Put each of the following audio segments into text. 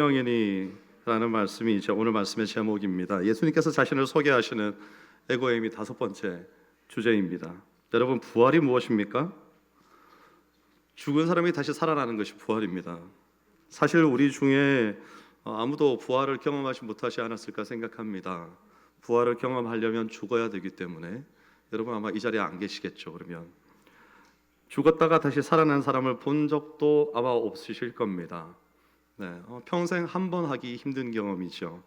명인이라는 말씀이 이제 오늘 말씀의 제목입니다. 예수님께서 자신을 소개하시는 에고엠이 5번째 주제입니다. 여러분, 부활이 무엇입니까? 죽은 사람이 다시 살아나는 것이 부활입니다. 사실 우리 중에 아무도 부활을 경험하지 못하지 않았을까 생각합니다. 부활을 경험하려면 죽어야 되기 때문에 여러분 아마 이 자리에 안 계시겠죠. 그러면 죽었다가 다시 살아난 사람을 본 적도 아마 없으실 겁니다. 평생 한 번 하기 힘든 경험이죠.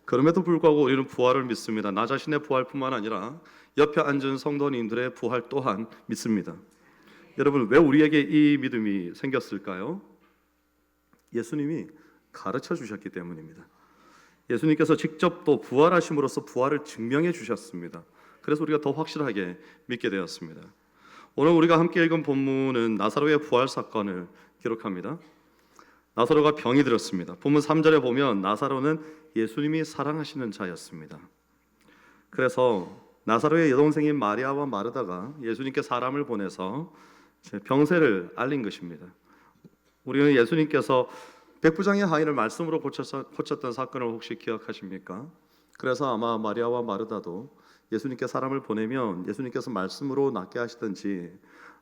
그럼에도 불구하고 우리는 부활을 믿습니다. 나 자신의 부활뿐만 아니라 옆에 앉은 성도님들의 부활 또한 믿습니다. 여러분, 왜 우리에게 이 믿음이 생겼을까요? 예수님이 가르쳐 주셨기 때문입니다. 예수님께서 직접 또 부활하심으로써 부활을 증명해 주셨습니다. 그래서 우리가 더 확실하게 믿게 되었습니다. 오늘 우리가 함께 읽은 본문은 나사로의 부활 사건을 기록합니다. 나사로가 병이 들었습니다. 본문 3절에 보면 나사로는 예수님이 사랑하시는 자였습니다. 그래서 나사로의 여동생인 마리아와 마르다가 예수님께 사람을 보내서 병세를 알린 것입니다. 우리는 예수님께서 백부장의 하인을 말씀으로 고쳤던 사건을 혹시 기억하십니까? 그래서 아마 마리아와 마르다도 예수님께 사람을 보내면 예수님께서 말씀으로 낫게 하시든지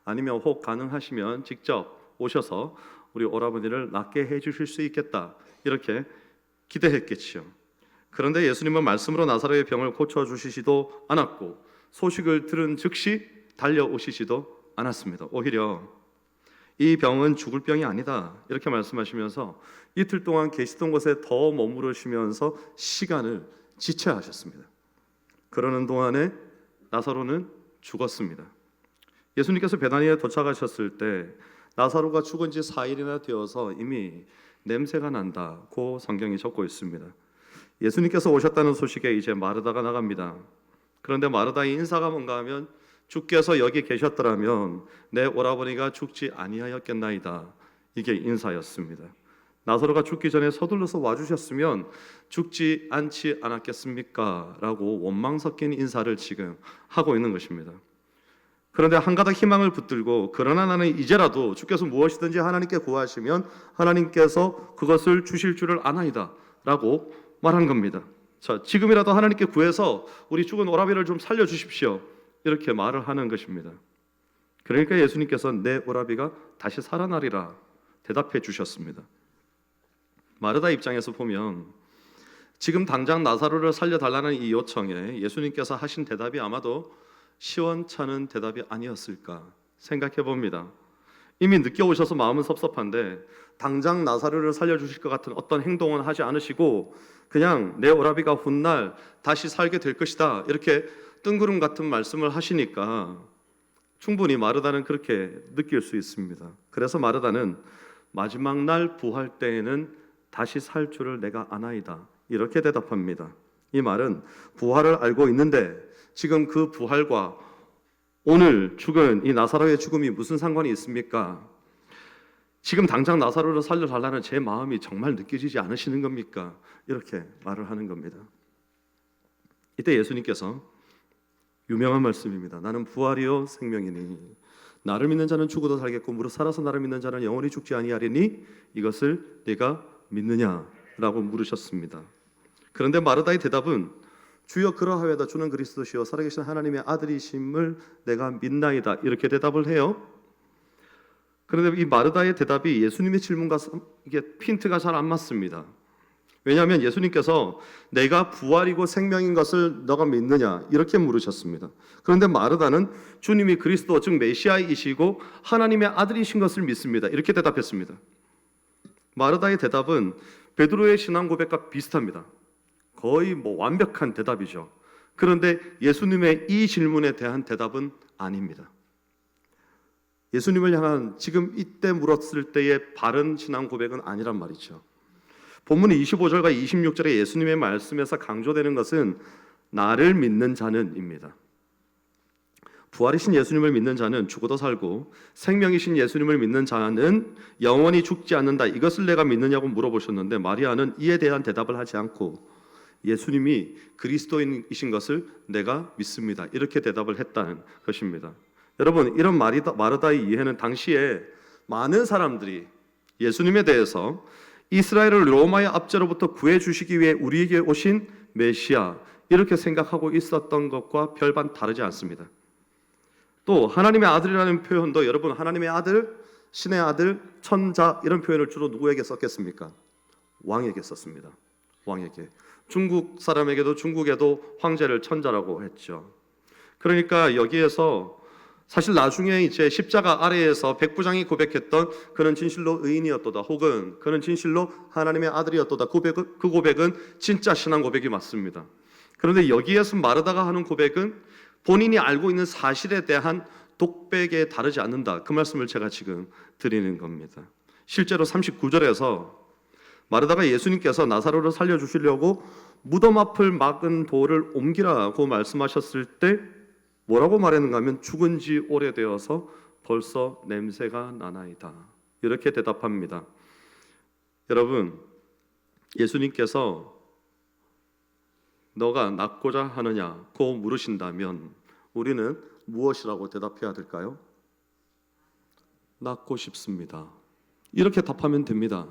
아니면 혹 가능하시면 직접 오셔서 우리 오라버니를 낫게 해주실 수 있겠다, 이렇게 기대했겠지요. 그런데 예수님은 말씀으로 나사로의 병을 고쳐주시지도 않았고 소식을 들은 즉시 달려오시지도 않았습니다. 오히려 이 병은 죽을 병이 아니다, 이렇게 말씀하시면서 이틀 동안 계시던 곳에 더 머무르시면서 시간을 지체하셨습니다. 그러는 동안에 나사로는 죽었습니다. 예수님께서 베다니에 도착하셨을 때 나사로가 죽은 지 4일이나 되어서 이미 냄새가 난다고 성경이 적고 있습니다. 예수님께서 오셨다는 소식에 이제 마르다가 나갑니다. 그런데 마르다의 인사가 뭔가 하면 주께서 여기 계셨더라면 내 오라버니가 죽지 아니하였겠나이다, 이게 인사였습니다. 나사로가 죽기 전에 서둘러서 와주셨으면 죽지 않지 않았겠습니까? 라고 원망 섞인 인사를 지금 하고 있는 것입니다. 그런데 한 가닥 희망을 붙들고 그러나 나는 이제라도 주께서 무엇이든지 하나님께 구하시면 하나님께서 그것을 주실 줄을 아나이다 라고 말한 겁니다. 자, 지금이라도 하나님께 구해서 우리 죽은 오라비를 좀 살려주십시오, 이렇게 말을 하는 것입니다. 그러니까 예수님께서 내 오라비가 다시 살아나리라 대답해 주셨습니다. 마르다 입장에서 보면 지금 당장 나사로를 살려달라는 이 요청에 예수님께서 하신 대답이 아마도 시원찮은 대답이 아니었을까 생각해 봅니다. 이미 늦게 오셔서 마음은 섭섭한데 당장 나사로를 살려주실 것 같은 어떤 행동은 하지 않으시고 그냥 내 오라비가 훗날 다시 살게 될 것이다, 이렇게 뜬구름 같은 말씀을 하시니까 충분히 마르다는 그렇게 느낄 수 있습니다. 그래서 마르다는 마지막 날 부활 때에는 다시 살 줄을 내가 아나이다, 이렇게 대답합니다. 이 말은 부활을 알고 있는데 지금 그 부활과 오늘 죽은 이 나사로의 죽음이 무슨 상관이 있습니까? 지금 당장 나사로를 살려달라는 제 마음이 정말 느껴지지 않으시는 겁니까? 이렇게 말을 하는 겁니다. 이때 예수님께서 유명한 말씀입니다. 나는 부활이요 생명이니 나를 믿는 자는 죽어도 살겠고 무릇 살아서 나를 믿는 자는 영원히 죽지 아니하리니 이것을 네가 믿느냐? 라고 물으셨습니다. 그런데 마르다의 대답은 주여 그러하여다 주는 그리스도시요 살아계신 하나님의 아들이심을 내가 믿나이다, 이렇게 대답을 해요. 그런데 이 마르다의 대답이 예수님의 질문과 이게 핀트가 잘 안 맞습니다. 왜냐하면 예수님께서 내가 부활이고 생명인 것을 너가 믿느냐, 이렇게 물으셨습니다. 그런데 마르다는 주님이 그리스도 즉 메시아이시고 하나님의 아들이신 것을 믿습니다, 이렇게 대답했습니다. 마르다의 대답은 베드로의 신앙 고백과 비슷합니다. 거의 완벽한 대답이죠. 그런데 예수님의 이 질문에 대한 대답은 아닙니다. 예수님을 향한 지금 이때 물었을 때의 바른 신앙 고백은 아니란 말이죠. 본문의 25절과 26절의 예수님의 말씀에서 강조되는 것은 나를 믿는 자는입니다. 부활이신 예수님을 믿는 자는 죽어도 살고 생명이신 예수님을 믿는 자는 영원히 죽지 않는다, 이것을 내가 믿느냐고 물어보셨는데 마리아는 이에 대한 대답을 하지 않고 예수님이 그리스도인이신 것을 내가 믿습니다, 이렇게 대답을 했다는 것입니다. 여러분, 이런 마르다의 이해는 당시에 많은 사람들이 예수님에 대해서 이스라엘을 로마의 압제로부터 구해주시기 위해 우리에게 오신 메시아, 이렇게 생각하고 있었던 것과 별반 다르지 않습니다. 또 하나님의 아들이라는 표현도 여러분, 하나님의 아들, 신의 아들, 천자, 이런 표현을 주로 누구에게 썼겠습니까? 왕에게 썼습니다. 왕에게. 중국 사람에게도, 중국에도 황제를 천자라고 했죠. 그러니까 여기에서 사실 나중에 이제 십자가 아래에서 백부장이 고백했던 그는 진실로 의인이었도다, 혹은 그는 진실로 하나님의 아들이었도다, 그 고백은 진짜 신앙 고백이 맞습니다. 그런데 여기에서 마르다가 하는 고백은 본인이 알고 있는 사실에 대한 독백에 다르지 않는다, 그 말씀을 제가 지금 드리는 겁니다. 실제로 39절에서 마르다가 예수님께서 나사로를 살려주시려고 무덤 앞을 막은 돌을 옮기라고 말씀하셨을 때 뭐라고 말했는가 하면 죽은 지 오래되어서 벌써 냄새가 나나이다, 이렇게 대답합니다. 여러분, 예수님께서 너가 낫고자 하느냐고 물으신다면 우리는 무엇이라고 대답해야 될까요? 낫고 싶습니다, 이렇게 답하면 됩니다.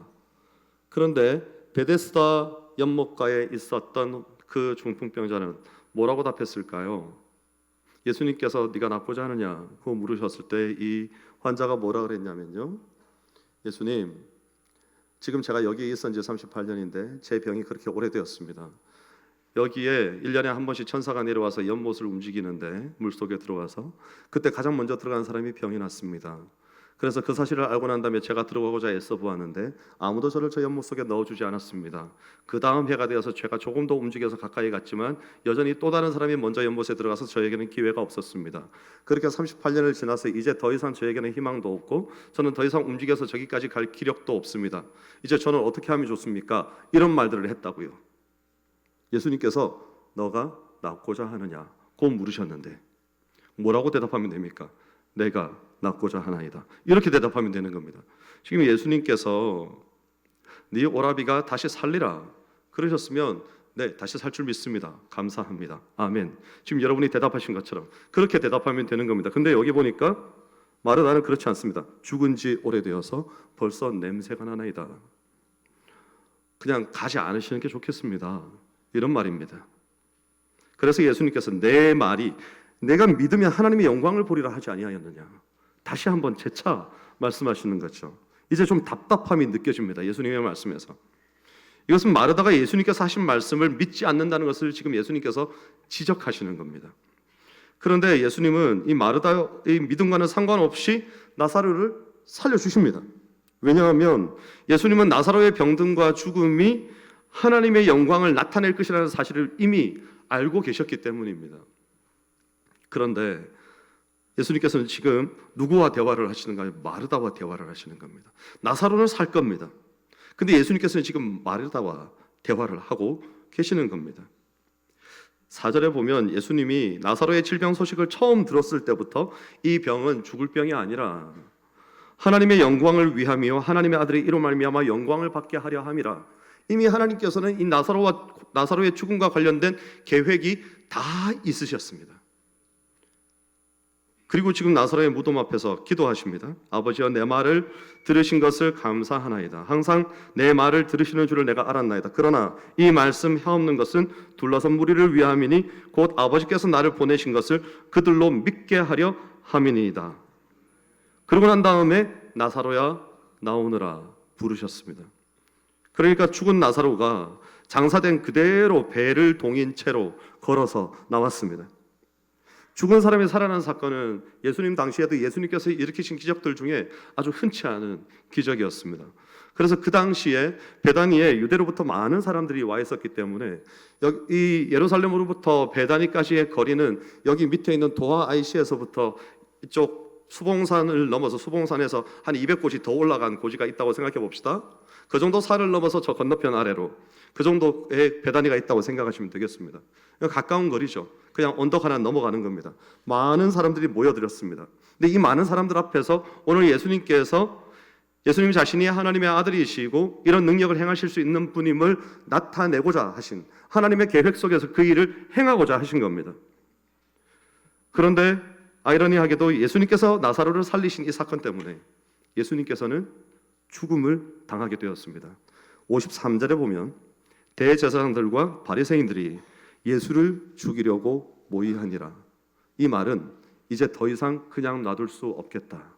그런데 베데스다 연못가에 있었던 그 중풍병자는 뭐라고 답했을까요? 예수님께서 네가 낫고자 하느냐고 물으셨을 때 이 환자가 뭐라 그랬냐면요, 예수님, 지금 제가 여기에 있은 지 38년인데 제 병이 그렇게 오래되었습니다. 여기에 1년에 한 번씩 천사가 내려와서 연못을 움직이는데 물속에 들어와서 그때 가장 먼저 들어간 사람이 병이 났습니다. 그래서 그 사실을 알고 난 다음에 제가 들어가고자 애써 보았는데 아무도 저를 저 연못 속에 넣어주지 않았습니다. 그 다음 해가 되어서 제가 조금 더 움직여서 가까이 갔지만 여전히 또 다른 사람이 먼저 연못에 들어가서 저에게는 기회가 없었습니다. 그렇게 38년을 지나서 이제 더 이상 저에게는 희망도 없고 저는 더 이상 움직여서 저기까지 갈 기력도 없습니다. 이제 저는 어떻게 하면 좋습니까? 이런 말들을 했다고요. 예수님께서 너가 낫고자 하느냐고 물으셨는데 뭐라고 대답하면 됩니까? 내가 낫고자 하나이다, 이렇게 대답하면 되는 겁니다. 지금 예수님께서 네 오라비가 다시 살리라 그러셨으면 네, 다시 살 줄 믿습니다, 감사합니다, 아멘, 지금 여러분이 대답하신 것처럼 그렇게 대답하면 되는 겁니다. 근데 여기 보니까 마르다는 그렇지 않습니다. 죽은 지 오래되어서 벌써 냄새가 나나이다, 그냥 가지 않으시는 게 좋겠습니다, 이런 말입니다. 그래서 예수님께서 내 말이 내가 믿으면 하나님의 영광을 보리라 하지 아니하였느냐, 다시 한번 재차 말씀하시는 거죠. 이제 좀 답답함이 느껴집니다, 예수님의 말씀에서. 이것은 마르다가 예수님께서 하신 말씀을 믿지 않는다는 것을 지금 예수님께서 지적하시는 겁니다. 그런데 예수님은 이 마르다의 믿음과는 상관없이 나사로를 살려주십니다. 왜냐하면 예수님은 나사로의 병든과 죽음이 하나님의 영광을 나타낼 것이라는 사실을 이미 알고 계셨기 때문입니다. 그런데 예수님께서는 지금 누구와 대화를 하시는가요? 마르다와 대화를 하시는 겁니다. 나사로는 살 겁니다. 근데 예수님께서는 지금 마르다와 대화를 하고 계시는 겁니다. 4절에 보면 예수님이 나사로의 질병 소식을 처음 들었을 때부터 이 병은 죽을 병이 아니라 하나님의 영광을 위함이요 하나님의 아들의 이로 말미암아 영광을 받게 하려 함이라, 이미 하나님께서는 이 나사로의 죽음과 관련된 계획이 다 있으셨습니다. 그리고 지금 나사로의 무덤 앞에서 기도하십니다. 아버지여, 내 말을 들으신 것을 감사하나이다. 항상 내 말을 들으시는 줄을 내가 알았나이다. 그러나 이 말씀 헤없는 것은 둘러선 무리를 위함이니 곧 아버지께서 나를 보내신 것을 그들로 믿게 하려 함이니이다. 그러고 난 다음에 나사로야 나오너라 부르셨습니다. 그러니까 죽은 나사로가 장사된 그대로 배를 동인 채로 걸어서 나왔습니다. 죽은 사람이 살아난 사건은 예수님 당시에도 예수님께서 일으키신 기적들 중에 아주 흔치 않은 기적이었습니다. 그래서 그 당시에 베다니에 유대로부터 많은 사람들이 와 있었기 때문에 이 예루살렘으로부터 베다니까지의 거리는 여기 밑에 있는 도하 아이시에서부터 이쪽 수봉산을 넘어서 수봉산에서 한 200곳이 더 올라간 고지가 있다고 생각해 봅시다. 그 정도 산을 넘어서 저 건너편 아래로 그 정도의 베다니가 있다고 생각하시면 되겠습니다. 가까운 거리죠. 그냥 언덕 하나 넘어가는 겁니다. 많은 사람들이 모여들었습니다. 근데 이 많은 사람들 앞에서 오늘 예수님께서 예수님 자신이 하나님의 아들이시고 이런 능력을 행하실 수 있는 분임을 나타내고자 하신 하나님의 계획 속에서 그 일을 행하고자 하신 겁니다. 그런데 아이러니하게도 예수님께서 나사로를 살리신 이 사건 때문에 예수님께서는 죽음을 당하게 되었습니다. 53절에 보면 대제사장들과 바리새인들이 예수를 죽이려고 모의하니라. 이 말은 이제 더 이상 그냥 놔둘 수 없겠다.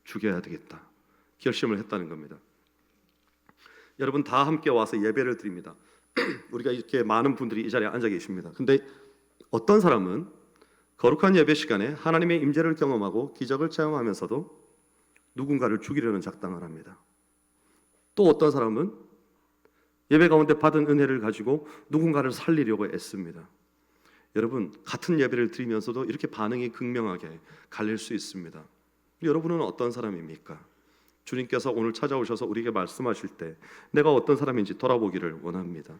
죽여야 되겠다. 결심을 했다는 겁니다. 여러분 다 함께 와서 예배를 드립니다. 우리가 이렇게 많은 분들이 이 자리에 앉아 계십니다. 근데 어떤 사람은 거룩한 예배 시간에 하나님의 임재를 경험하고 기적을 체험하면서도 누군가를 죽이려는 작당을 합니다. 또 어떤 사람은 예배 가운데 받은 은혜를 가지고 누군가를 살리려고 애씁니다. 여러분 같은 예배를 드리면서도 이렇게 반응이 극명하게 갈릴 수 있습니다. 여러분은 어떤 사람입니까? 주님께서 오늘 찾아오셔서 우리에게 말씀하실 때 내가 어떤 사람인지 돌아보기를 원합니다.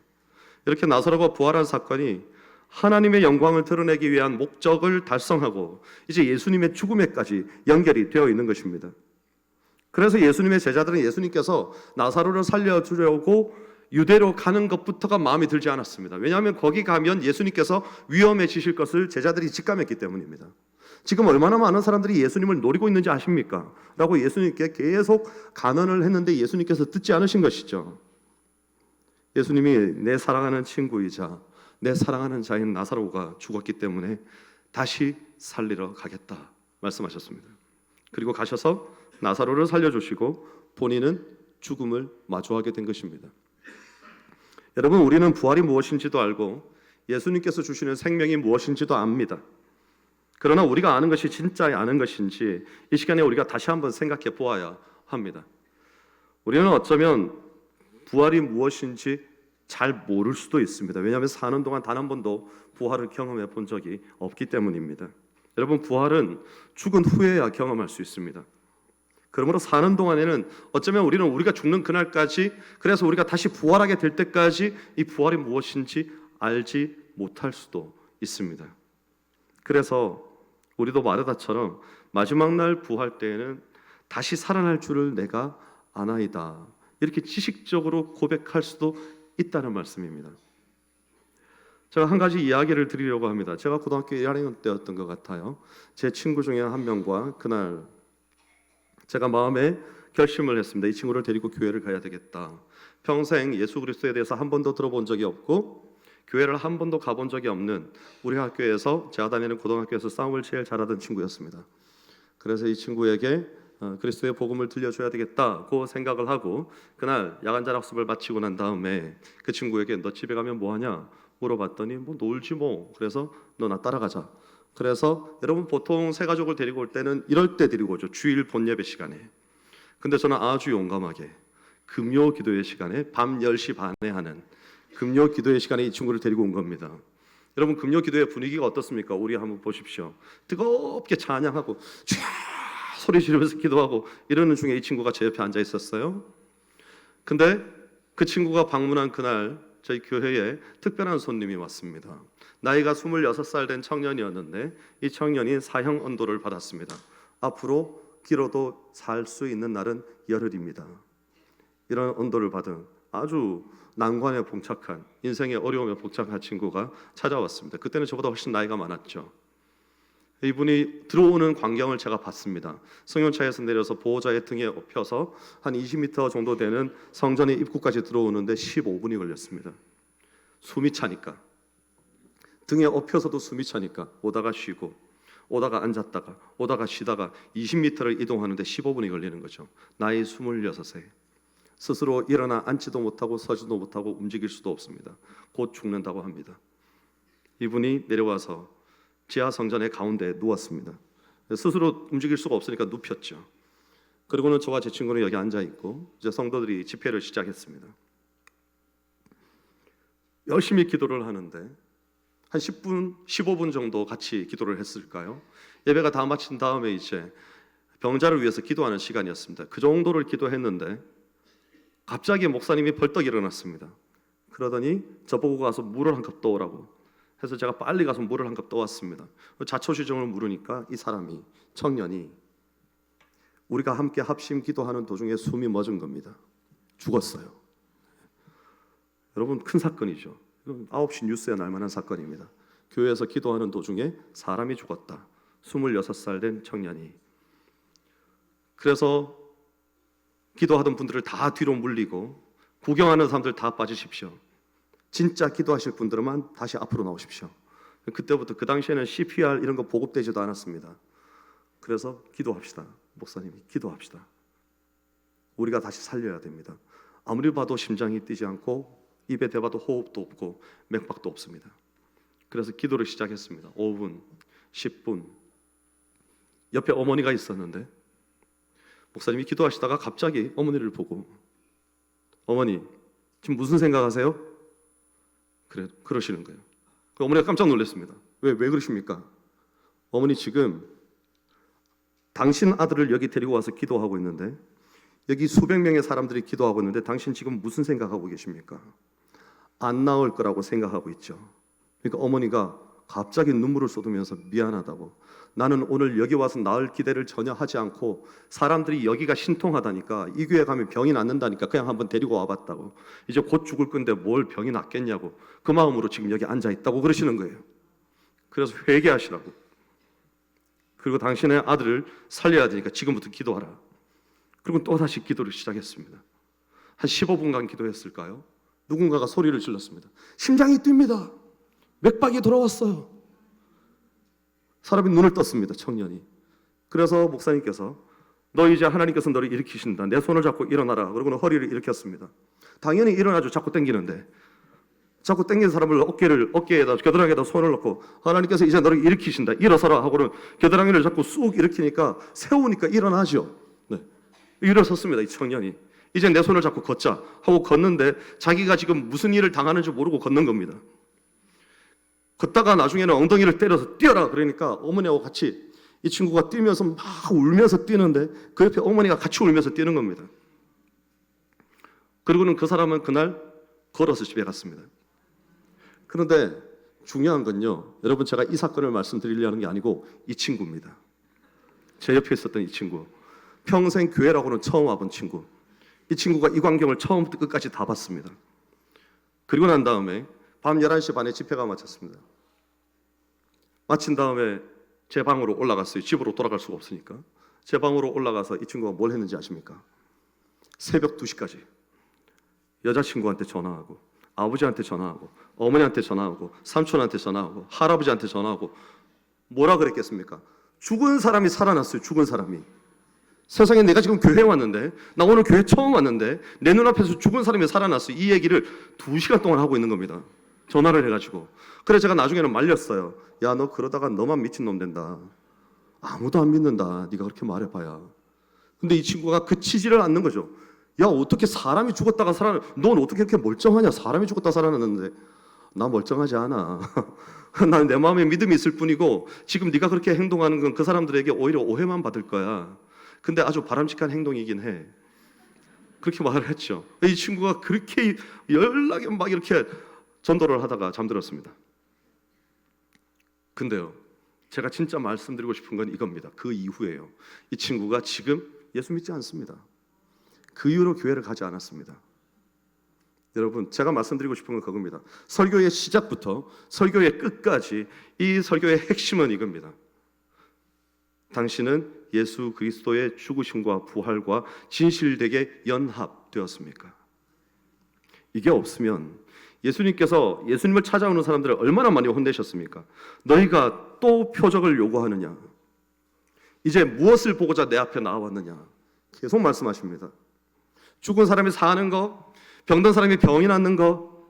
이렇게 나사로가 부활한 사건이 하나님의 영광을 드러내기 위한 목적을 달성하고 이제 예수님의 죽음에까지 연결이 되어 있는 것입니다. 그래서 예수님의 제자들은 예수님께서 나사로를 살려주려고 유대로 가는 것부터가 마음에 들지 않았습니다. 왜냐하면 거기 가면 예수님께서 위험해지실 것을 제자들이 직감했기 때문입니다. 지금 얼마나 많은 사람들이 예수님을 노리고 있는지 아십니까? 라고 예수님께 계속 간언을 했는데 예수님께서 듣지 않으신 것이죠. 예수님이 내 사랑하는 친구이자 내 사랑하는 자인 나사로가 죽었기 때문에 다시 살리러 가겠다 말씀하셨습니다. 그리고 가셔서 나사로를 살려주시고 본인은 죽음을 마주하게 된 것입니다. 여러분 우리는 부활이 무엇인지도 알고 예수님께서 주시는 생명이 무엇인지도 압니다. 그러나 우리가 아는 것이 진짜 아는 것인지 이 시간에 우리가 다시 한번 생각해 보아야 합니다. 우리는 어쩌면 부활이 무엇인지 잘 모를 수도 있습니다. 왜냐하면 사는 동안 단 한 번도 부활을 경험해 본 적이 없기 때문입니다. 여러분 부활은 죽은 후에야 경험할 수 있습니다. 그러므로 사는 동안에는 어쩌면 우리는 우리가 죽는 그날까지 그래서 우리가 다시 부활하게 될 때까지 이 부활이 무엇인지 알지 못할 수도 있습니다. 그래서 우리도 마르다처럼 마지막 날 부활 때에는 다시 살아날 줄을 내가 아나이다 이렇게 지식적으로 고백할 수도 있다는 말씀입니다. 제가 한 가지 이야기를 드리려고 합니다. 제가 고등학교 1학년 때였던 것 같아요. 제 친구 중에 한 명과 그날 제가 마음에 결심을 했습니다. 이 친구를 데리고 교회를 가야 되겠다. 평생 예수 그리스도에 대해서 한 번도 들어본 적이 없고 교회를 한 번도 가본 적이 없는 우리 학교에서 제가 다니는 고등학교에서 싸움을 제일 잘하던 친구였습니다. 그래서 이 친구에게 그리스도의 복음을 들려줘야 되겠다고 생각을 하고 그날 야간 자학습을 마치고 난 다음에 그 친구에게 너 집에 가면 뭐하냐 물어봤더니 뭐 놀지 뭐 그래서 너 나 따라가자. 그래서 여러분 보통 새 가족을 데리고 올 때는 이럴 때 데리고 오죠. 주일 본예배 시간에. 근데 저는 아주 용감하게 금요 기도회 시간에 밤 10시 반에 하는 금요 기도회 시간에 이 친구를 데리고 온 겁니다. 여러분 금요 기도회 분위기가 어떻습니까? 우리 한번 보십시오. 뜨겁게 찬양하고 촤 소리 지르면서 기도하고 이러는 중에 이 친구가 제 옆에 앉아 있었어요. 근데 그 친구가 방문한 그날 저희 교회에 특별한 손님이 왔습니다. 나이가 26살 된 청년이었는데 이 청년이 사형 언도를 받았습니다. 앞으로 길어도 살 수 있는 날은 열흘입니다. 이런 언도를 받은 아주 난관에 봉착한 인생의 어려움에 봉착한 친구가 찾아왔습니다. 그때는 저보다 훨씬 나이가 많았죠. 이분이 들어오는 광경을 제가 봤습니다. 승용차에서 내려서 보호자의 등에 업혀서 한 20m 정도 되는 성전의 입구까지 들어오는데 15분이 걸렸습니다. 숨이 차니까. 등에 업혀서도 숨이 차니까 오다가 쉬고 오다가 앉았다가 오다가 쉬다가 20m를 이동하는데 15분이 걸리는 거죠. 나이 26세. 스스로 일어나 앉지도 못하고 서지도 못하고 움직일 수도 없습니다. 곧 죽는다고 합니다. 이분이 내려와서 지하 성전의 가운데 누웠습니다. 스스로 움직일 수가 없으니까 눕혔죠. 그리고는 저와 제 친구는 여기 앉아 있고 이제 성도들이 집회를 시작했습니다. 열심히 기도를 하는데 한 10분, 15분 정도 같이 기도를 했을까요? 예배가 다 마친 다음에 이제 병자를 위해서 기도하는 시간이었습니다. 그 정도를 기도했는데 갑자기 목사님이 벌떡 일어났습니다. 그러더니 저보고 가서 물을 한 컵 떠오라고 해서 제가 빨리 가서 물을 한 컵 떠왔습니다. 자초지종을 물으니까 이 사람이 청년이 우리가 함께 합심 기도하는 도중에 숨이 멎은 겁니다. 죽었어요. 여러분 큰 사건이죠. 9시 뉴스에 날 만한 사건입니다. 교회에서 기도하는 도중에 사람이 죽었다. 26살 된 청년이. 그래서 기도하던 분들을 다 뒤로 물리고 구경하는 사람들 다 빠지십시오. 진짜 기도하실 분들만 다시 앞으로 나오십시오. 그때부터 그 당시에는 CPR 이런 거 보급되지도 않았습니다. 그래서 기도합시다. 목사님이 기도합시다. 우리가 다시 살려야 됩니다. 아무리 봐도 심장이 뛰지 않고 입에 대봐도 호흡도 없고 맥박도 없습니다. 그래서 기도를 시작했습니다. 5분, 10분. 옆에 어머니가 있었는데 목사님이 기도하시다가 갑자기 어머니를 보고 어머니 지금 무슨 생각하세요? 그러시는 거예요. 그 어머니가 깜짝 놀랐습니다. 왜 그러십니까? 어머니 지금 당신 아들을 여기 데리고 와서 기도하고 있는데 여기 수백 명의 사람들이 기도하고 있는데 당신 지금 무슨 생각하고 계십니까? 안 나올 거라고 생각하고 있죠. 그러니까 어머니가 갑자기 눈물을 쏟으면서 미안하다고, 나는 오늘 여기 와서 나을 기대를 전혀 하지 않고 사람들이 여기가 신통하다니까, 이 교회 가면 병이 낫는다니까 그냥 한번 데리고 와봤다고, 이제 곧 죽을 건데 뭘 병이 낫겠냐고 그 마음으로 지금 여기 앉아있다고 그러시는 거예요. 그래서 회개하시라고, 그리고 당신의 아들을 살려야 되니까 지금부터 기도하라. 그리고 또다시 기도를 시작했습니다. 한 15분간 기도했을까요? 누군가가 소리를 질렀습니다. 심장이 뜁니다. 맥박이 돌아왔어요. 사람이 눈을 떴습니다. 청년이. 그래서 목사님께서 너 이제 하나님께서 너를 일으키신다. 내 손을 잡고 일어나라. 그러고는 허리를 일으켰습니다. 당연히 일어나죠. 자꾸 당기는데. 자꾸 당기는 사람을 어깨에다 겨드랑이에다 손을 넣고 하나님께서 이제 너를 일으키신다. 일어서라 하고는 겨드랑이를 자꾸 쑥 일으키니까 세우니까 일어나죠. 네. 일어섰습니다. 이 청년이. 이제 내 손을 잡고 걷자 하고 걷는데 자기가 지금 무슨 일을 당하는지 모르고 걷는 겁니다. 걷다가 나중에는 엉덩이를 때려서 뛰어라 그러니까 어머니하고 같이 이 친구가 뛰면서 막 울면서 뛰는데 그 옆에 어머니가 같이 울면서 뛰는 겁니다. 그리고는 그 사람은 그날 걸어서 집에 갔습니다. 그런데 중요한 건요, 여러분 제가 이 사건을 말씀드리려는 게 아니고 이 친구입니다. 제 옆에 있었던 이 친구, 평생 교회라고는 처음 와본 친구. 이 친구가 이 광경을 처음부터 끝까지 다 봤습니다. 그리고 난 다음에 밤 11시 반에 집회가 마쳤습니다. 마친 다음에 제 방으로 올라갔어요. 집으로 돌아갈 수가 없으니까. 제 방으로 올라가서 이 친구가 뭘 했는지 아십니까? 새벽 2시까지 여자친구한테 전화하고 아버지한테 전화하고 어머니한테 전화하고 삼촌한테 전화하고 할아버지한테 전화하고 뭐라 그랬겠습니까? 죽은 사람이 살아났어요. 죽은 사람이. 세상에 내가 지금 교회 왔는데, 나 오늘 교회 처음 왔는데 내 눈앞에서 죽은 사람이 살아났어요. 이 얘기를 2시간 동안 하고 있는 겁니다. 전화를 해가지고. 그래서 제가 나중에는 말렸어요. 야, 너 그러다가 너만 미친놈 된다. 아무도 안 믿는다. 네가 그렇게 말해봐야. 근데 이 친구가 그치지를 않는 거죠. 야, 어떻게 사람이 죽었다가 넌 어떻게 그렇게 멀쩡하냐? 사람이 죽었다 살아났는데. 나 멀쩡하지 않아. 난 내 마음에 믿음이 있을 뿐이고 지금 네가 그렇게 행동하는 건 그 사람들에게 오히려 오해만 받을 거야. 근데 아주 바람직한 행동이긴 해. 그렇게 말을 했죠. 이 친구가 그렇게 연락에 막 이렇게 전도를 하다가 잠들었습니다. 근데요, 제가 진짜 말씀드리고 싶은 건 이겁니다. 그 이후에요, 이 친구가 지금 예수 믿지 않습니다. 그 이후로 교회를 가지 않았습니다. 여러분, 제가 말씀드리고 싶은 건 그겁니다. 설교의 시작부터 설교의 끝까지 이 설교의 핵심은 이겁니다. 당신은 예수 그리스도의 죽으심과 부활과 진실되게 연합되었습니까? 이게 없으면 예수님께서 예수님을 찾아오는 사람들을 얼마나 많이 혼내셨습니까? 너희가 또 표적을 요구하느냐? 이제 무엇을 보고자 내 앞에 나왔느냐? 계속 말씀하십니다. 죽은 사람이 사는 거, 병든 사람이 병이 낫는 거,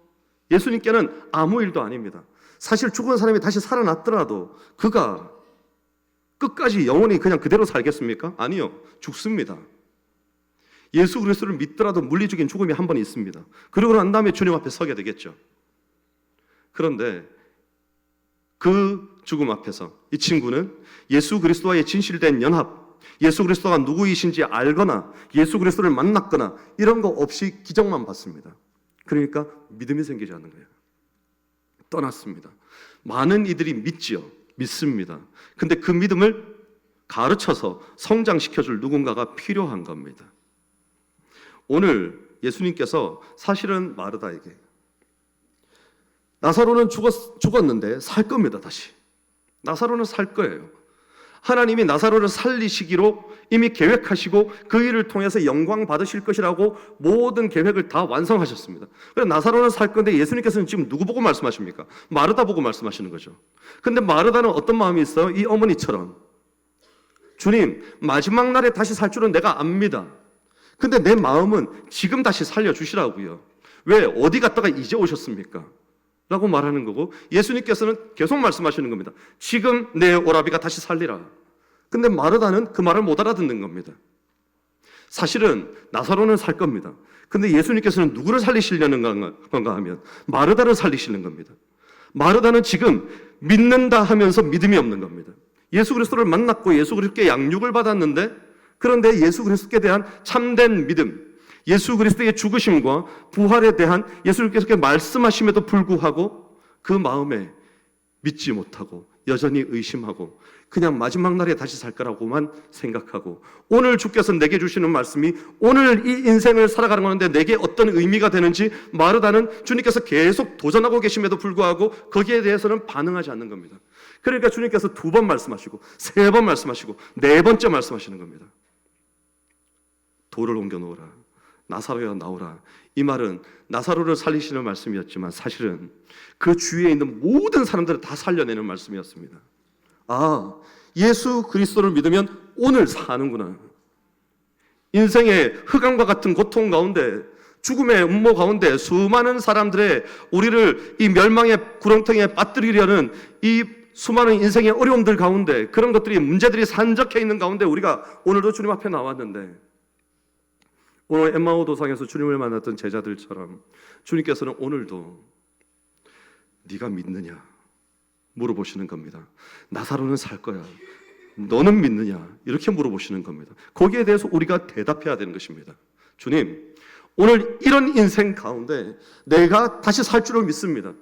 예수님께는 아무 일도 아닙니다. 사실 죽은 사람이 다시 살아났더라도 그가 끝까지 영원히 그냥 그대로 살겠습니까? 아니요, 죽습니다. 예수 그리스도를 믿더라도 물리적인 죽음이 한 번 있습니다. 그러고 난 다음에 주님 앞에 서게 되겠죠. 그런데 그 죽음 앞에서 이 친구는 예수 그리스도와의 진실된 연합, 예수 그리스도가 누구이신지 알거나 예수 그리스도를 만났거나 이런 거 없이 기적만 받습니다. 그러니까 믿음이 생기지 않는 거예요. 떠났습니다. 많은 이들이 믿지요. 믿습니다. 근데 그 믿음을 가르쳐서 성장시켜줄 누군가가 필요한 겁니다. 오늘 예수님께서 사실은 마르다에게 나사로는 죽었는데 살 겁니다. 다시 나사로는 살 거예요. 하나님이 나사로를 살리시기로 이미 계획하시고 그 일을 통해서 영광 받으실 것이라고 모든 계획을 다 완성하셨습니다. 그래서 나사로는 살 건데 예수님께서는 지금 누구 보고 말씀하십니까? 마르다 보고 말씀하시는 거죠. 근데 마르다는 어떤 마음이 있어요? 이 어머니처럼, 주님, 마지막 날에 다시 살 줄은 내가 압니다. 근데 내 마음은 지금 다시 살려주시라고요. 왜? 어디 갔다가 이제 오셨습니까? 라고 말하는 거고, 예수님께서는 계속 말씀하시는 겁니다. 지금 내 오라비가 다시 살리라. 근데 마르다는 그 말을 못 알아듣는 겁니다. 사실은 나사로는 살 겁니다. 근데 예수님께서는 누구를 살리시려는 건가 하면 마르다를 살리시는 겁니다. 마르다는 지금 믿는다 하면서 믿음이 없는 겁니다. 예수 그리스도를 만났고 예수 그리스도께 양육을 받았는데, 그런데 예수 그리스도께 대한 참된 믿음, 예수 그리스도의 죽으심과 부활에 대한 예수님께서 말씀하심에도 불구하고 그 마음에 믿지 못하고 여전히 의심하고 그냥 마지막 날에 다시 살 거라고만 생각하고, 오늘 주께서 내게 주시는 말씀이 오늘 이 인생을 살아가는 건데 내게 어떤 의미가 되는지 마르다는 주님께서 계속 도전하고 계심에도 불구하고 거기에 대해서는 반응하지 않는 겁니다. 그러니까 주님께서 2번 말씀하시고 3번 말씀하시고 4번째 말씀하시는 겁니다. 돌을 옮겨 놓으라, 나사로야 나오라. 이 말은 나사로를 살리시는 말씀이었지만 사실은 그 주위에 있는 모든 사람들을 다 살려내는 말씀이었습니다. 아, 예수 그리스도를 믿으면 오늘 사는구나. 인생의 흑암과 같은 고통 가운데, 죽음의 음모 가운데 수많은 사람들의 우리를 이 멸망의 구렁텅이에 빠뜨리려는 이 수많은 인생의 어려움들 가운데, 그런 것들이, 문제들이 산적해 있는 가운데 우리가 오늘도 주님 앞에 나왔는데, 오늘 엠마오 도상에서 주님을 만났던 제자들처럼 주님께서는 오늘도 네가 믿느냐 물어보시는 겁니다. 나사로는 살 거야, 너는 믿느냐, 이렇게 물어보시는 겁니다. 거기에 대해서 우리가 대답해야 되는 것입니다. 주님, 오늘 이런 인생 가운데 내가 다시 살 줄을 믿습니다.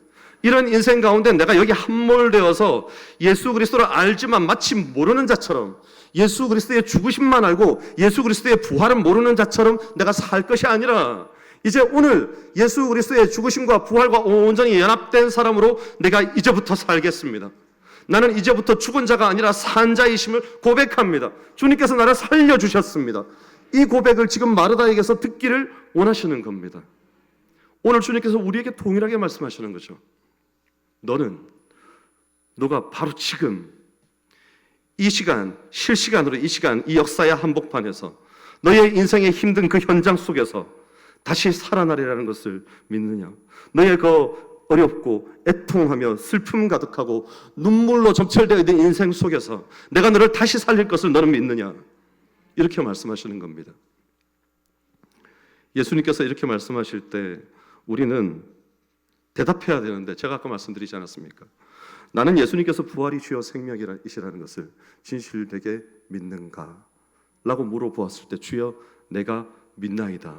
이런 인생 가운데 내가 여기 함몰되어서 예수 그리스도를 알지만 마치 모르는 자처럼, 예수 그리스도의 죽으심만 알고 예수 그리스도의 부활은 모르는 자처럼 내가 살 것이 아니라, 이제 오늘 예수 그리스도의 죽으심과 부활과 온전히 연합된 사람으로 내가 이제부터 살겠습니다. 나는 이제부터 죽은 자가 아니라 산 자이심을 고백합니다. 주님께서 나를 살려주셨습니다. 이 고백을 지금 마르다에게서 듣기를 원하시는 겁니다. 오늘 주님께서 우리에게 동일하게 말씀하시는 거죠. 너가 바로 지금 이 시간, 실시간으로 이 시간, 이 역사의 한복판에서 너의 인생의 힘든 그 현장 속에서 다시 살아나리라는 것을 믿느냐? 너의 그 어렵고 애통하며 슬픔 가득하고 눈물로 점철되어 있는 인생 속에서 내가 너를 다시 살릴 것을 너는 믿느냐? 이렇게 말씀하시는 겁니다. 예수님께서 이렇게 말씀하실 때 우리는 대답해야 되는데, 제가 아까 말씀드리지 않았습니까? 나는 예수님께서 부활이 주여 생명이시라는 것을 진실되게 믿는가? 라고 물어보았을 때 주여 내가 믿나이다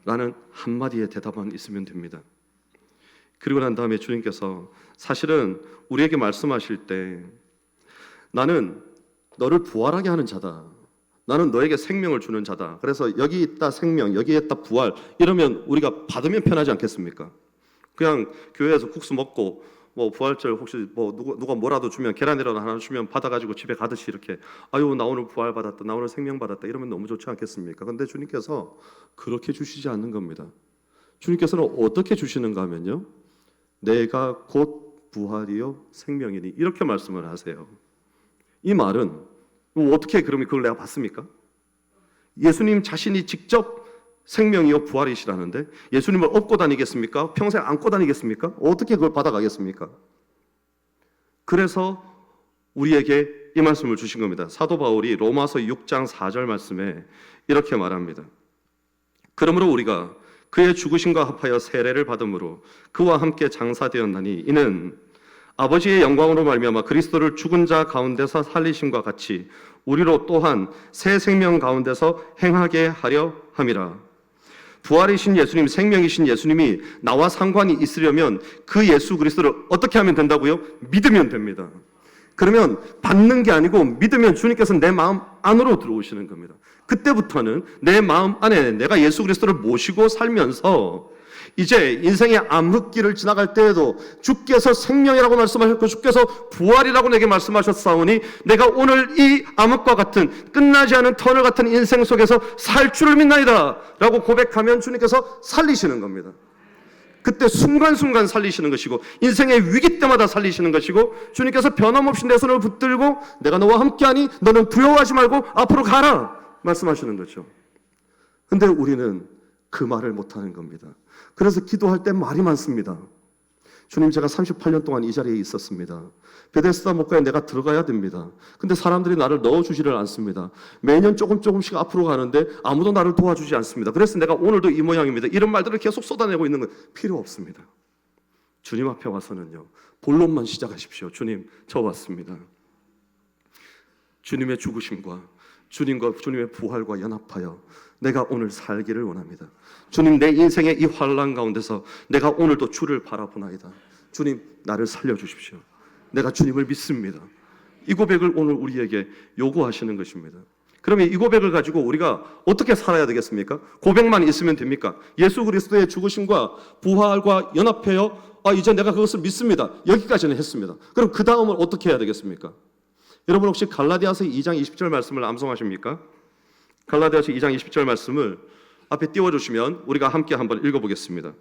라는 한마디의 대답만 있으면 됩니다. 그리고 난 다음에 주님께서 사실은 우리에게 말씀하실 때 나는 너를 부활하게 하는 자다, 나는 너에게 생명을 주는 자다, 그래서 여기 있다 생명, 여기 있다 부활, 이러면 우리가 받으면 편하지 않겠습니까? 그냥 교회에서 국수 먹고 부활절 혹시 누가 뭐라도 주면, 계란이라도 하나 주면 받아가지고 집에 가듯이 이렇게 아유 나 오늘 부활 받았다, 나 오늘 생명 받았다 이러면 너무 좋지 않겠습니까? 근데 주님께서 그렇게 주시지 않는 겁니다. 주님께서는 어떻게 주시는가 하면요, 내가 곧 부활이요 생명이니, 이렇게 말씀을 하세요. 이 말은 어떻게 그러면 그걸 내가 받습니까? 예수님 자신이 직접 생명이요 부활이시라는데 예수님을 업고 다니겠습니까? 평생 안고 다니겠습니까? 어떻게 그걸 받아가겠습니까? 그래서 우리에게 이 말씀을 주신 겁니다. 사도 바울이 로마서 6장 4절 말씀에 이렇게 말합니다. 그러므로 우리가 그의 죽으심과 합하여 세례를 받음으로 그와 함께 장사되었나니 이는 아버지의 영광으로 말미암아 그리스도를 죽은 자 가운데서 살리심과 같이 우리로 또한 새 생명 가운데서 행하게 하려 함이라. 부활이신 예수님, 생명이신 예수님이 나와 상관이 있으려면 그 예수 그리스도를 어떻게 하면 된다고요? 믿으면 됩니다. 그러면 받는 게 아니고 믿으면 주님께서 내 마음 안으로 들어오시는 겁니다. 그때부터는 내 마음 안에 내가 예수 그리스도를 모시고 살면서 이제 인생의 암흑기를 지나갈 때에도 주께서 생명이라고 말씀하셨고 주께서 부활이라고 내게 말씀하셨사오니 내가 오늘 이 암흑과 같은 끝나지 않은 터널 같은 인생 속에서 살 줄을 믿나이다 라고 고백하면 주님께서 살리시는 겁니다. 그때 순간순간 살리시는 것이고 인생의 위기 때마다 살리시는 것이고 주님께서 변함없이 내 손을 붙들고 내가 너와 함께하니 너는 두려워하지 말고 앞으로 가라 말씀하시는 거죠. 근데 우리는 그 말을 못하는 겁니다. 그래서 기도할 때 말이 많습니다. 주님, 제가 38년 동안 이 자리에 있었습니다. 베데스다 목가에 내가 들어가야 됩니다. 근데 사람들이 나를 넣어주지를 않습니다. 매년 조금씩 앞으로 가는데 아무도 나를 도와주지 않습니다. 그래서 내가 오늘도 이 모양입니다. 이런 말들을 계속 쏟아내고 있는 건 필요 없습니다. 주님 앞에 와서는요, 본론만 시작하십시오. 주님, 저 왔습니다. 주님의 죽으심과 주님의 부활과 연합하여 내가 오늘 살기를 원합니다. 주님, 내 인생의 이 환난 가운데서 내가 오늘도 주를 바라보나이다. 주님, 나를 살려주십시오. 내가 주님을 믿습니다. 이 고백을 오늘 우리에게 요구하시는 것입니다. 그러면 이 고백을 가지고 우리가 어떻게 살아야 되겠습니까? 고백만 있으면 됩니까? 예수 그리스도의 죽으심과 부활과 연합하여 이제 내가 그것을 믿습니다. 여기까지는 했습니다. 그럼 그 다음은 어떻게 해야 되겠습니까? 여러분 혹시 갈라디아서 2장 20절 말씀을 암송하십니까? 갈라디아서 2장 20절 말씀을 앞에 띄워주시면 우리가 함께 한번 읽어보겠습니다.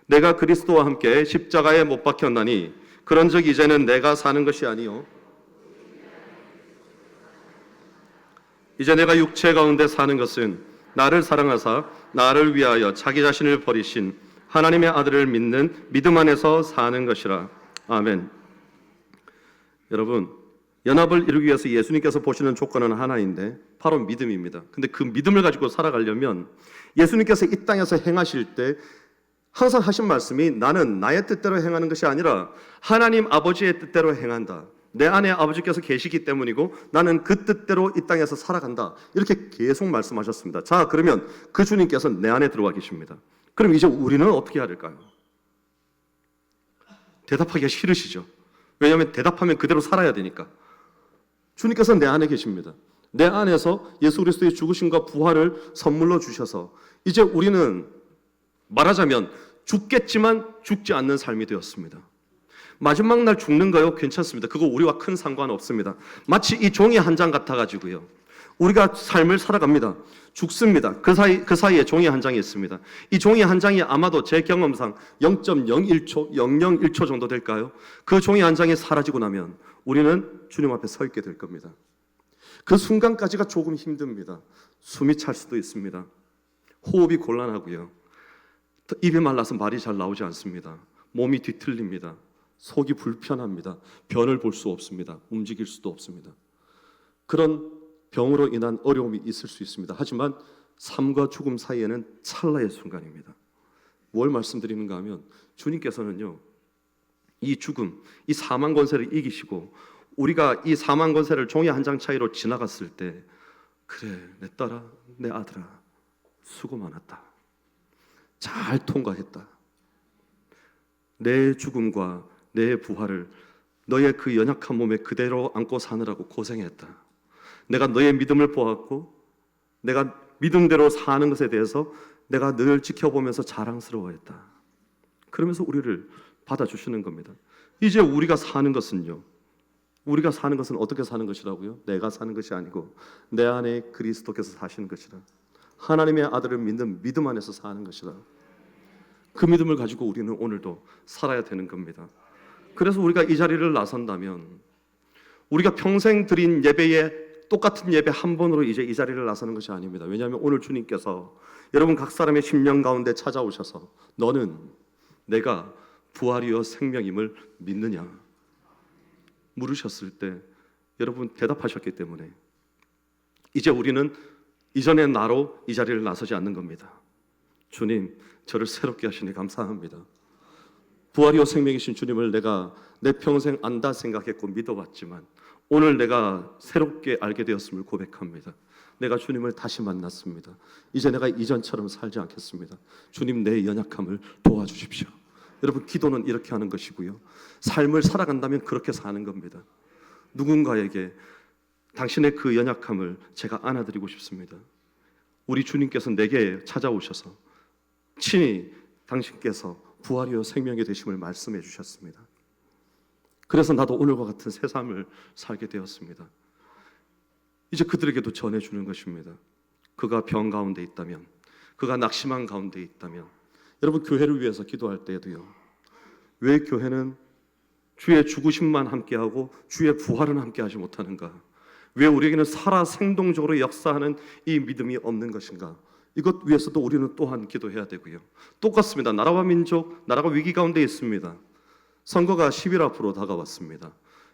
내가 그리스도와 함께 십자가에 못 박혔나니 그런즉 이제는 내가 사는 것이 아니요 이제 내가 육체 가운데 사는 것은 나를 사랑하사 나를 위하여 자기 자신을 버리신 하나님의 아들을 믿는 믿음 안에서 사는 것이라. 아멘. 여러분, 연합을 이루기 위해서 예수님께서 보시는 조건은 하나인데 바로 믿음입니다. 근데 그 믿음을 가지고 살아가려면 예수님께서 이 땅에서 행하실 때 항상 하신 말씀이 나는 나의 뜻대로 행하는 것이 아니라 하나님 아버지의 뜻대로 행한다. 내 안에 아버지께서 계시기 때문이고 나는 그 뜻대로 이 땅에서 살아간다. 이렇게 계속 말씀하셨습니다. 자, 그러면 그 주님께서 내 안에 들어와 계십니다. 그럼 이제 우리는 어떻게 해야 될까요? 대답하기가 싫으시죠? 왜냐하면 대답하면 그대로 살아야 되니까. 주님께서 내 안에 계십니다. 내 안에서 예수 그리스도의 죽으심과 부활을 선물로 주셔서 이제 우리는 말하자면 죽겠지만 죽지 않는 삶이 되었습니다. 마지막 날 죽는 거요? 괜찮습니다. 그거 우리와 큰 상관없습니다. 마치 이 종이 한 장 같아가지고요. 우리가 삶을 살아갑니다. 죽습니다. 그 사이에 종이 한 장이 있습니다. 이 종이 한 장이 아마도 제 경험상 0.01초, 001초 정도 될까요? 그 종이 한 장이 사라지고 나면 우리는 주님 앞에 서 있게 될 겁니다. 그 순간까지가 조금 힘듭니다. 숨이 찰 수도 있습니다. 호흡이 곤란하고요. 입이 말라서 말이 잘 나오지 않습니다. 몸이 뒤틀립니다. 속이 불편합니다. 변을 볼 수 없습니다. 움직일 수도 없습니다. 그런 병으로 인한 어려움이 있을 수 있습니다. 하지만 삶과 죽음 사이에는 찰나의 순간입니다. 뭘 말씀드리는가 하면 주님께서는요, 이 죽음, 이 사망 권세를 이기시고 우리가 이 사망 권세를 종이 한 장 차이로 지나갔을 때 그래, 내 딸아, 내 아들아, 수고 많았다. 잘 통과했다. 내 죽음과 내 부활을 너의 그 연약한 몸에 그대로 안고 사느라고 고생했다. 내가 너의 믿음을 보았고 내가 믿음대로 사는 것에 대해서 내가 늘 지켜보면서 자랑스러워했다. 그러면서 우리를 받아주시는 겁니다. 이제 우리가 사는 것은 어떻게 사는 것이라고요? 내가 사는 것이 아니고 내 안에 그리스도께서 사시는 것이라. 하나님의 아들을 믿는 믿음 안에서 사는 것이라. 그 믿음을 가지고 우리는 오늘도 살아야 되는 겁니다. 그래서 우리가 이 자리를 나선다면 우리가 평생 드린 예배에 똑같은 예배 한 번으로 이제 이 자리를 나서는 것이 아닙니다. 왜냐하면 오늘 주님께서 여러분 각 사람의 심령 가운데 찾아오셔서 너는 내가 부활이요 생명임을 믿느냐 물으셨을 때 여러분 대답하셨기 때문에 이제 우리는 이전의 나로 이 자리를 나서지 않는 겁니다. 주님, 저를 새롭게 하시니 감사합니다. 부활이요 생명이신 주님을 내가 내 평생 안다 생각했고 믿어봤지만 오늘 내가 새롭게 알게 되었음을 고백합니다. 내가 주님을 다시 만났습니다. 이제 내가 이전처럼 살지 않겠습니다. 주님, 내 연약함을 도와주십시오. 여러분, 기도는 이렇게 하는 것이고요. 삶을 살아간다면 그렇게 사는 겁니다. 누군가에게 당신의 그 연약함을 제가 안아드리고 싶습니다. 우리 주님께서 내게 찾아오셔서 친히 당신께서 부활이요 생명이 되심을 말씀해 주셨습니다. 그래서 나도 오늘과 같은 새 삶을 살게 되었습니다. 이제 그들에게도 전해주는 것입니다. 그가 병 가운데 있다면, 그가 낙심한 가운데 있다면, 여러분 교회를 위해서 기도할 때에도요, 왜 교회는 주의 죽으심만 함께하고 주의 부활은 함께하지 못하는가? 왜 우리에게는 살아 생동적으로 역사하는 이 믿음이 없는 것인가? 이것 위해서도 우리는 또한 기도해야 되고요. 똑같습니다. 나라와 민족, 나라가 위기 가운데 있습니다. 선거가 10일 앞으로 다가왔습니다.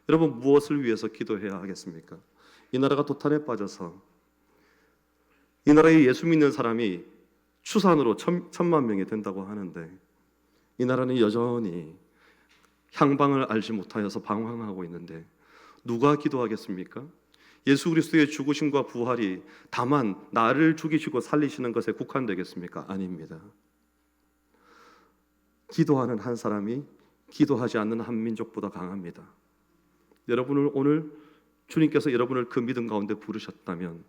여러분 무엇을 위해서 기도해야 하겠습니까? 이 나라가 도탄에 빠져서 이 나라에 예수 믿는 사람이 추산으로 1,000만 명이 된다고 하는데 이 나라는 여전히 향방을 알지 못하여서 방황하고 있는데 누가 기도하겠습니까? 예수 그리스도의 죽으심과 부활이 다만 나를 죽이시고 살리시는 것에 국한되겠습니까? 아닙니다. 기도하는 한 사람이 기도하지 않는 한 민족보다 강합니다. 여러분을 오늘 주님께서 여러분을 그 믿음 가운데 부르셨다면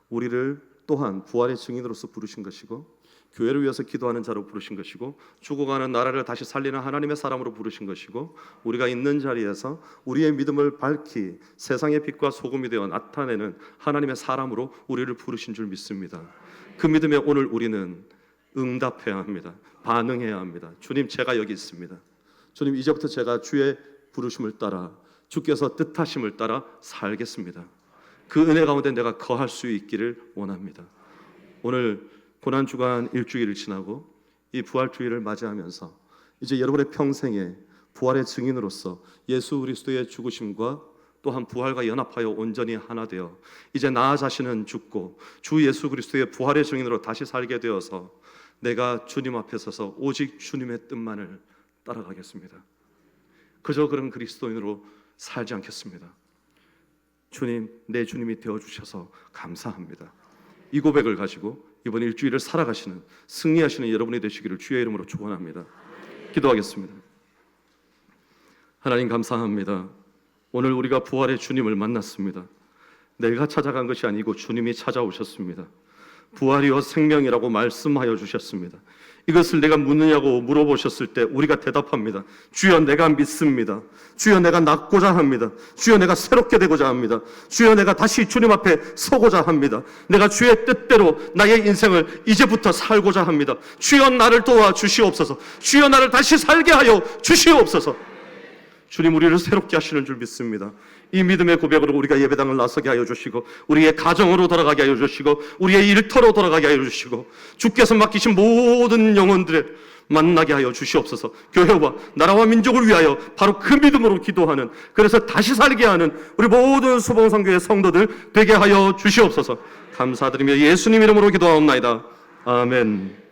우리를 또한 부활의 증인으로서 부르신 것이고 교회를 위해서 기도하는 자로 부르신 것이고 죽어가는 나라를 다시 살리는 하나님의 사람으로 부르신 것이고 우리가 있는 자리에서 우리의 믿음을 밝히 세상의 빛과 소금이 되어 나타내는 하나님의 사람으로 우리를 부르신 줄 믿습니다. 그 믿음에 오늘 우리는 응답해야 합니다. 반응해야 합니다. 주님, 제가 여기 있습니다. 주님, 이제부터 제가 주의 부르심을 따라 주께서 뜻하심을 따라 살겠습니다. 그 은혜 가운데 내가 거할 수 있기를 원합니다. 오늘 고난주간 일주일을 지나고 이 부활주일을 맞이하면서 이제 여러분의 평생에 부활의 증인으로서 예수 그리스도의 죽으심과 또한 부활과 연합하여 온전히 하나 되어 이제 나 자신은 죽고 주 예수 그리스도의 부활의 증인으로 다시 살게 되어서 내가 주님 앞에 서서 오직 주님의 뜻만을 따라가겠습니다. 그저 그런 그리스도인으로 살지 않겠습니다. 주님, 내 주님이 되어주셔서 감사합니다. 이 고백을 가지고 이번 일주일을 살아가시는 승리하시는 여러분이 되시기를 주의 이름으로 축원합니다. 기도하겠습니다. 하나님 감사합니다. 오늘 우리가 부활의 주님을 만났습니다. 내가 찾아간 것이 아니고 주님이 찾아오셨습니다. 부활이요 생명이라고 말씀하여 주셨습니다. 이것을 내가 묻느냐고 물어보셨을 때 우리가 대답합니다. 주여 내가 믿습니다. 주여 내가 낫고자 합니다. 주여 내가 새롭게 되고자 합니다. 주여 내가 다시 주님 앞에 서고자 합니다. 내가 주의 뜻대로 나의 인생을 이제부터 살고자 합니다. 주여 나를 도와 주시옵소서. 주여 나를 다시 살게 하여 주시옵소서. 주님 우리를 새롭게 하시는 줄 믿습니다. 이 믿음의 고백으로 우리가 예배당을 나서게 하여 주시고 우리의 가정으로 돌아가게 하여 주시고 우리의 일터로 돌아가게 하여 주시고 주께서 맡기신 모든 영혼들을 만나게 하여 주시옵소서. 교회와 나라와 민족을 위하여 바로 그 믿음으로 기도하는, 그래서 다시 살게 하는 우리 모든 수봉성교회 성도들 되게 하여 주시옵소서. 감사드리며 예수님 이름으로 기도하옵나이다. 아멘.